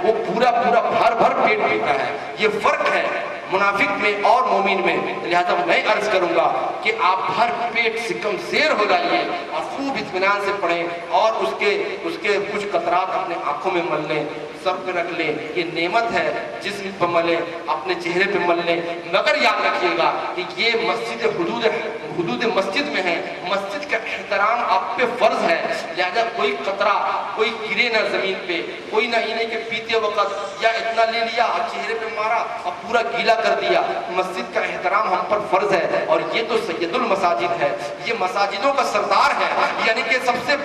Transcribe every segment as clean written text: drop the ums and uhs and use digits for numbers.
وہ پورا پورا بھر بھر پیٹ پیتا ہے. یہ فرق ہے منافق میں اور مومن میں. لہذا میں عرض کروں گا کہ آپ بھر پیٹ سے کم زیر ہو جائیے اور خوب اطمینان سے پڑھیں اور اس کے کچھ قطرات اپنے آنکھوں میں مل لیں, سر پہ رکھ لیں. یہ نعمت ہے, جسم پہ ملیں, اپنے چہرے پہ مل لیں. مگر یاد رکھیے گا کہ یہ مسجد حدود مسجد میں ہے, مسجد کا احترام آپ پہ فرض ہے. لہذا کوئی قطرہ کوئی گرے نہ زمین پہ, کوئی نہ انہیں کہ پیتے وقت یا اتنا لے لیا اور چہرے پہ مارا اور پورا گیلا کر دیا. مسجد کا احترام ہم پر فرض ہے, اور یہ تو سید المساجد ہے, یہ مساجدوں کا سردار ہے, یعنی کہ سب سے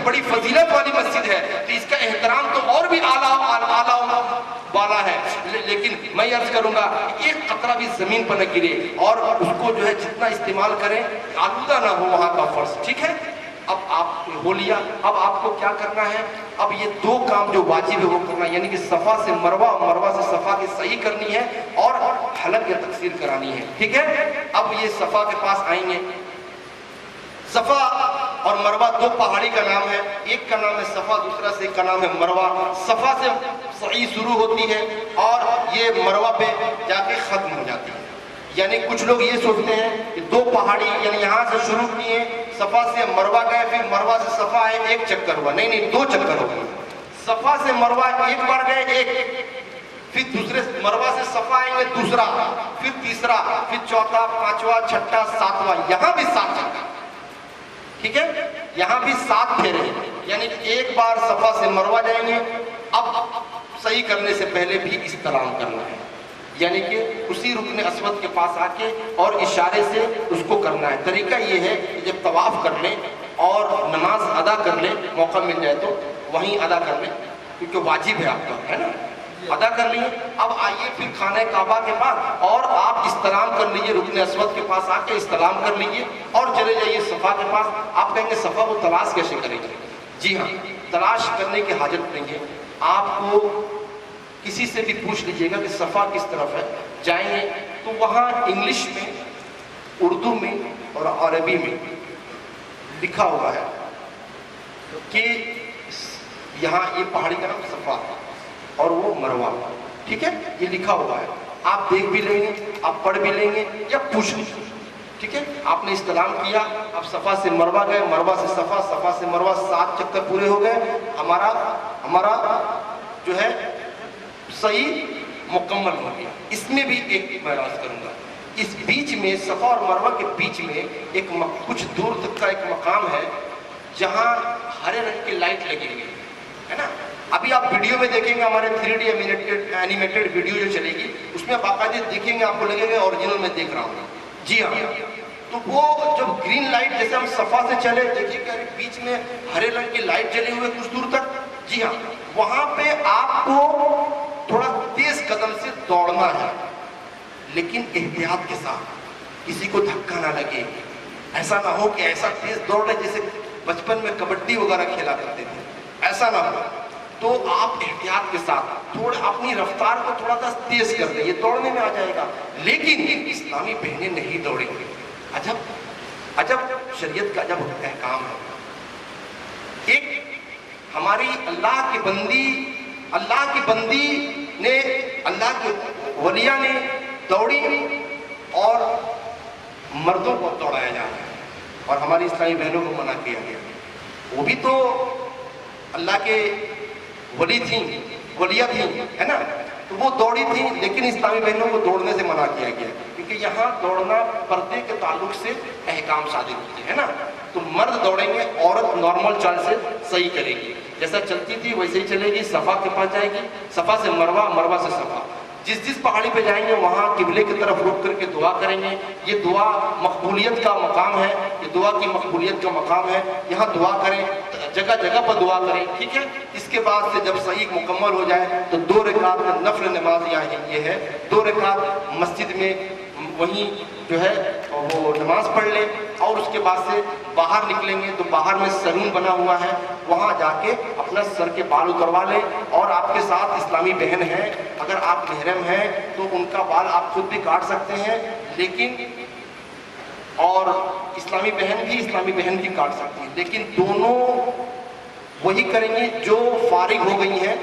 بڑی فضیلت والی مسجد ہے. تو اس کا احترام تو اور بھی اعلیٰ والا ہے. لیکن میں عرض کروں گا ایک قطرہ بھی زمین پر نہ گرے, اور اس کو جو ہے جتنا استعمال کریں آلودہ نہ ہو وہاں کا فرض. ٹھیک ہے, اب آپ ہو لیا. اب آپ کو کیا کرنا ہے؟ اب یہ دو کام جو واجب ہے وہ کرنا ہے, یعنی کہ صفا سے مروہ, مروہ سے صفا کی صحیح کرنی ہے اور حلق یا تقصیر کرانی ہے. ٹھیک ہے, اب یہ صفا کے پاس آئیں گے. صفا اور مروہ دو پہاڑی کا نام ہے, ایک کا نام ہے صفا, دوسرا سے ایک کا نام ہے مروہ. صفا سے صحیح شروع ہوتی ہے اور یہ مروہ پہ جا کے ختم ہو جاتی ہے. یعنی کچھ لوگ یہ سوچتے ہیں کہ دو پہاڑی یعنی یہاں سے شروع کیے, صفا سے مروہ گئے, پھر مروہ سے صفا آئے, ایک چکر ہوا. نہیں, دو چکر ہو گئے. صفا سے مروہ ایک بار گئے, ایک, پھر دوسرے مروہ سے صفا آئیں گے دوسرا, پھر تیسرا, پھر چوتھا, پانچواں, چھٹا, ساتواں, یہاں بھی 7 چکر. ٹھیک ہے, یہاں بھی 7 پھیرے, یعنی ایک بار صفا سے مروہ جائیں گے. اب صحیح کرنے سے پہلے بھی استلام کرنا ہے, یعنی کہ اسی رکن اسود کے پاس آ کے اور اشارے سے اس کو کرنا ہے. طریقہ یہ ہے کہ جب طواف کر لیں اور نماز ادا کر لیں, موقع مل جائے تو وہیں ادا کر لیں, کیونکہ واجب ہے آپ کا, ہے نا, ادا کر لیے. اب آئیے پھر خانہ کعبہ کے پاس اور آپ استلام کر لیجیے, رکن اسود کے پاس آ کے استلام کر لیجیے اور چلے جائیے صفا کے پاس. آپ کہیں گے صفا کو تلاش کیسے کریں گے؟ جی ہاں, تلاش کرنے کی حاجت نہیں ہے. آپ کو کسی سے بھی پوچھ لیجئے گا کہ صفا کس طرف ہے, جائیں گے تو وہاں انگلش میں, اردو میں اور عربی میں لکھا ہوا ہے کہ یہاں یہ پہاڑی کا نام صفا اور وہ مروہ. ٹھیک ہے, یہ لکھا ہوا ہے, آپ دیکھ بھی لیں گے, آپ پڑھ بھی لیں گے یا پوچھ لیں گے. ٹھیک ہے, آپ نے استلام کیا, اب صفا سے مروہ گئے, مروہ سے صفا, صفا سے مروہ, 7 چکر پورے ہو گئے. ہمارا جو ہے صحیح مکمل ہو گیا. اس میں بھی ایک میں عرض کروں گا, اس بیچ میں صفا اور مروہ کے بیچ میں ایک کچھ دور تک کا ایک مقام ہے جہاں ہرے رنگ کی لائٹ لگی ہوئی ہے نا. ابھی آپ ویڈیو میں دیکھیں گے, ہمارے 3D اینیمیٹڈ ویڈیو جو چلے گی اس میں باقاعدہ دیکھیں گے, آپ کو لگے گا اوریجنل میں دیکھ رہا ہوں. جی ہاں, تو وہ جب گرین لائٹ جیسے ہم صفا سے چلے, دیکھیے کہ بیچ میں ہرے رنگ کی لائٹ جلی ہوئی ہے کچھ دور تک. جی ہاں, وہاں پہ آپ کو تھوڑا تیز قدم سے دوڑنا ہے, لیکن احتیاط کے ساتھ, کسی کو دھکا نہ لگے. ایسا نہ ہو کہ ایسا تیز دوڑ رہے جیسے بچپن میں کبڈی وغیرہ کھیلا کرتے تھے, ایسا نہ ہو. تو آپ احتیاط کے ساتھ تھوڑا اپنی رفتار کو تھوڑا سا تیز کر دیں, یہ دوڑنے میں آ جائے گا. لیکن اسلامی بہنیں نہیں دوڑیں گے. عجب شریعت کا عجب احکام ہے. ایک ہماری اللہ کی بندی نے, اللہ کے ولیہ نے دوڑی اور مردوں کو دوڑایا جا رہا ہے, اور ہماری اسلامی بہنوں کو منع کیا گیا. وہ بھی تو اللہ کے ولیہ تھیں, ہے نا, تو وہ دوڑی تھیں, لیکن اسلامی بہنوں کو دوڑنے سے منع کیا گیا, کیونکہ یہاں دوڑنا پردے کے تعلق سے احکام صادر ہوتے ہیں نا. تو مرد دوڑیں گے, عورت نارمل چال سے صحیح کرے گی, جیسا چلتی تھی ویسے ہی چلے گی. صفا کے پاس جائے گی, صفا سے مروہ, مروہ سے صفا. جس پہاڑی پہ جائیں گے وہاں قبلے کی طرف رک کر کے دعا کریں گے. یہ دعا مقبولیت کا مقام ہے, یہ دعا کی مقبولیت کا مقام ہے. یہاں دعا کریں, جگہ جگہ پر دعا کریں. ٹھیک ہے, اس کے بعد سے جب صحیح مکمل ہو جائے تو 2 رکعت نفل نماز یہاں یہ ہے, 2 رکعت مسجد میں وہیں جو ہے وہ نماز پڑھ لیں, اور اس کے بعد سے باہر نکلیں گے تو باہر میں سلون بنا ہوا ہے, وہاں جا کے اپنا سر کے بال اتروا لیں. اور آپ کے ساتھ اسلامی بہن ہیں, اگر آپ محرم ہیں تو ان کا بال آپ خود بھی کاٹ سکتے ہیں, لیکن اور اسلامی بہن بھی کاٹ سکتی ہے, لیکن دونوں وہی کریں گے جو فارغ ہو گئی ہیں.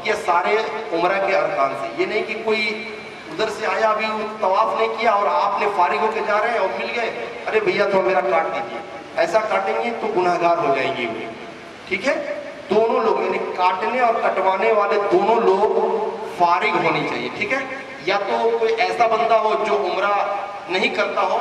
یہ سارے عمرہ کے ارکان سے. یہ نہیں کہ کوئی ادھر سے آیا ابھی طواف نہیں کیا اور آپ نے فارغ ہو کے جا رہے ہیں اور مل گئے, ارے بھیا تو میرا کاٹ دیجیے. ایسا کاٹیں گے تو گناہ گار ہو جائیں گے. ٹھیک ہے, دونوں لوگ یعنی کاٹنے اور کٹوانے والے دونوں لوگ فارغ ہونے چاہیے. ٹھیک ہے, یا تو کوئی ایسا بندہ ہو جو عمرہ نہیں کرتا ہو,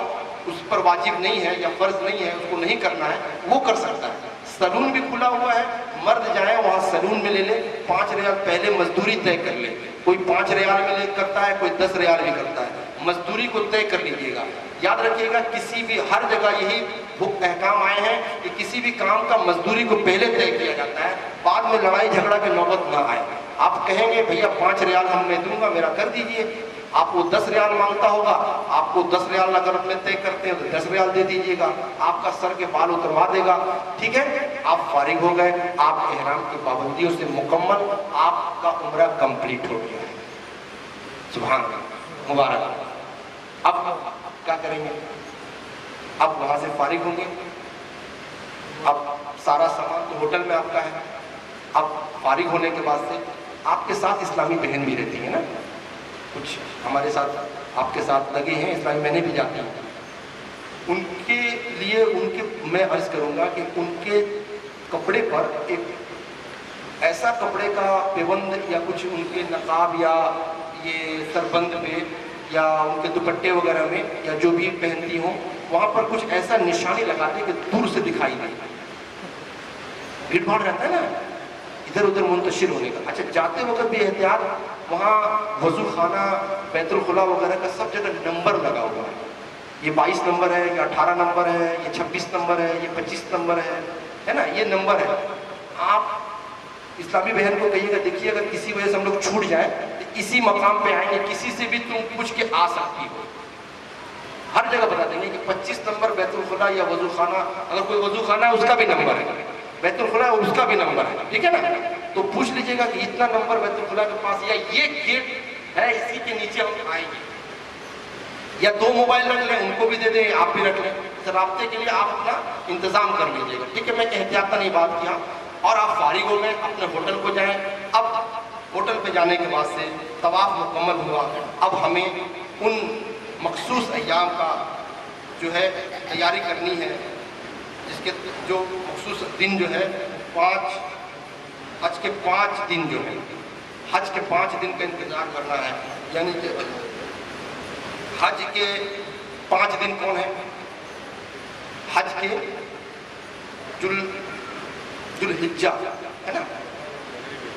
اس پر واجب نہیں ہے یا فرض نہیں ہے, اس کو نہیں کرنا ہے, وہ کر سکتا ہے. سلون بھی کھلا ہوا ہے, مرد جائیں وہاں سلون میں لے لے, 5 ریال پہلے مزدوری طے کر لے. کوئی 5 ریال میں لے کرتا ہے, کوئی 10 ریال بھی کرتا ہے. مزدوری کو طے کر لیجیے گا. یاد رکھیے گا کسی بھی, ہر جگہ یہی احکام آئے ہیں کہ کسی بھی کام کا مزدوری کو پہلے طے کیا جاتا ہے, بعد میں لڑائی جھگڑا کی نوبت نہ آئے. آپ کہیں گے بھیا 5 ریال ہم میں دوں گا, میرا کر دیجئے. آپ کو 10 ریال مانگتا ہوگا, آپ کو 10 ریال اگر میں طے کرتے ہیں تو 10 ریال دے دیجئے گا, آپ کا سر کے بال اتروا دے گا. ٹھیک ہے, آپ فارغ ہو گئے, آپ احرام کی پابندیوں سے مکمل, آپ کا عمرہ کمپلیٹ ہو گیا. سبحان اللہ, مبارک. اب کیا کریں گے؟ اب وہاں سے فارغ ہوں گے. اب سارا سامان تو ہوٹل میں آپ کا ہے. اب فارغ ہونے کے بعد سے آپ کے ساتھ اسلامی بہن بھی رہتی ہیں نا, کچھ ہمارے ساتھ آپ کے ساتھ لگے ہیں اسلامی بہنیں بھی جاتی ہیں. ان کے لیے میں عرض کروں گا کہ ان کے کپڑے پر ایک ایسا کپڑے کا پیبند یا کچھ ان کے نقاب یا یہ سربند پہ یا ان کے دوپٹے وغیرہ میں یا جو بھی پہنتی ہوں, وہاں پر کچھ ایسا نشانی لگاتے کہ دور سے دکھائی دے. بھیڑ بھاڑ رہتا ہے نا ادھر ادھر منتشر ہونے کا. اچھا, جاتے وقت بھی احتیاط, وہاں وضو خانہ, بیت الخلا وغیرہ کا سب جگہ نمبر لگا ہوا ہے. یہ 22 نمبر ہے, یہ 18 نمبر ہے, یہ 26 نمبر ہے, یہ 25 نمبر ہے نا, یہ نمبر ہے. آپ اسلامی بہن کو کہیے گا دیکھیے اگر کسی وجہ سے ہم لوگ چھوٹ جائیں تو اسی مقام پہ آئیں گے, کسی سے بھی تم پوچھ کے آ سکتی ہو. ہر جگہ بتا دیں گے کہ 25 نمبر بیت الخلا یا وضو خانہ, اگر کوئی وضو خانہ ہے اس کا بھی نمبر ہے, بیت الخلا ہے اس کا بھی نمبر ہے. ٹھیک ہے نا, تو پوچھ لیجیے گا کہ اتنا نمبر بیت الخلا کے پاس یا یہ گیٹ ہے, اسی کے نیچے ہم آئیں گے. یا 2 موبائل رکھ لیں, ان کو بھی دے دیں, آپ بھی رکھ لیں. رابطے کے لیے آپ اپنا انتظام کر لیجیے گا. ٹھیک ہے, میں احتیاطاً نہیں بات کیا. اور آپ فارغ ہو گئے, اپنے ہوٹل کو جائیں. اب ہوٹل پہ جانے کے بعد سے طواف مکمل ہوا. اب ہمیں ان مخصوص ایام کا جو ہے تیاری کرنی ہے, جس کے جو مخصوص دن جو ہے 5 حج کے 5 دن جو ہے, حج کے 5 دن کا انتظار کرنا ہے. یعنی کہ حج کے 5 دن کون ہیں؟ حج کے ذوالحجہ ہے نا,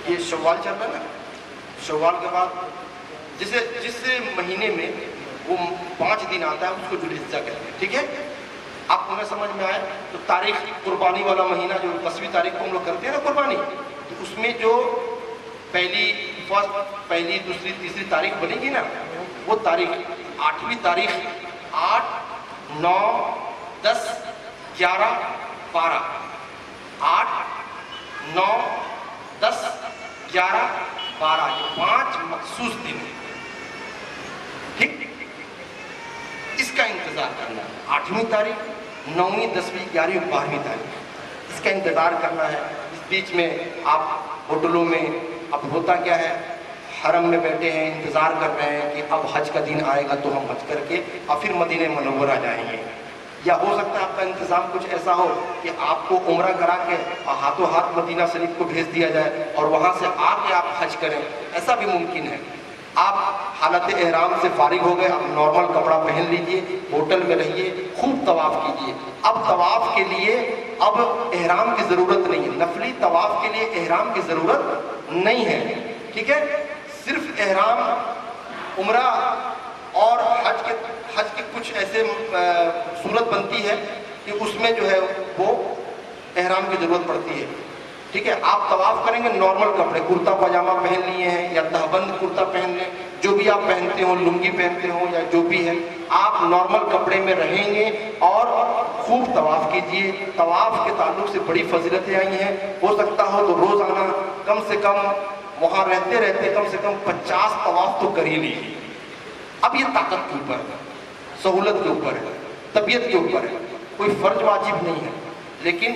یہ شوال چل رہا ہے نا, شوال کے بعد جس مہینے میں وہ 5 دن آتا ہے اس کو ذوالحجہ کہتے ہیں. ٹھیک ہے, آپ کو میں سمجھ میں آئے تو تاریخ قربانی والا مہینہ جو 10ویں تاریخ کو ہم لوگ کرتے ہیں نا قربانی, تو اس میں جو پہلی, دوسری, تیسری تاریخ بنے گی نا, وہ تاریخ 8ویں تاریخ, 8, 9, 10, 11, 12, 8, 9, 10, 11, 12, یہ 5 مخصوص دن ہیں. ٹھیک, اس کا انتظار کرنا ہے. 8ویں تاریخ, 9ویں, 10ویں, 11ویں, 12ویں تاریخ, اس کا انتظار کرنا ہے. اس بیچ میں آپ ہوٹلوں میں, اب ہوتا کیا ہے, حرم میں بیٹھے ہیں, انتظار کر رہے ہیں کہ اب حج کا دن آئے گا تو ہم حج کر کے اور پھر مدینہ منورہ جائیں گے. یا ہو سکتا ہے آپ کا انتظام کچھ ایسا ہو کہ آپ کو عمرہ کرا کے ہاتھوں ہاتھ مدینہ شریف کو بھیج دیا جائے اور وہاں سے آ کے آپ حج کریں, ایسا بھی ممکن ہے. آپ حالت احرام سے فارغ ہو گئے, آپ نارمل کپڑا پہن لیجئے, ہوٹل میں رہیے, خوب طواف کیجئے. اب طواف کے لیے اب احرام کی ضرورت نہیں ہے, نفلی طواف کے لیے احرام کی ضرورت نہیں ہے. ٹھیک ہے, صرف احرام عمرہ اور حج کے کچھ ایسے صورت بنتی ہے کہ اس میں جو ہے وہ احرام کی ضرورت پڑتی ہے. ٹھیک ہے, آپ طواف کریں گے نارمل کپڑے, کرتا پاجامہ پہن لیے ہیں یا تہبند کرتا پہن لیں, جو بھی آپ پہنتے ہوں, لنگی پہنتے ہوں یا جو بھی ہے, آپ نارمل کپڑے میں رہیں گے اور خوب طواف کیجئے. طواف کے تعلق سے بڑی فضیلتیں آئی ہیں, ہو سکتا ہو تو روزانہ کم سے کم وہاں رہتے رہتے کم سے کم 50 طواف تو کر ہی لیجیے. اب یہ طاقت کے اوپر ہے, سہولت کے اوپر ہے, طبیعت کے اوپر ہے, کوئی فرض واجب نہیں ہے, لیکن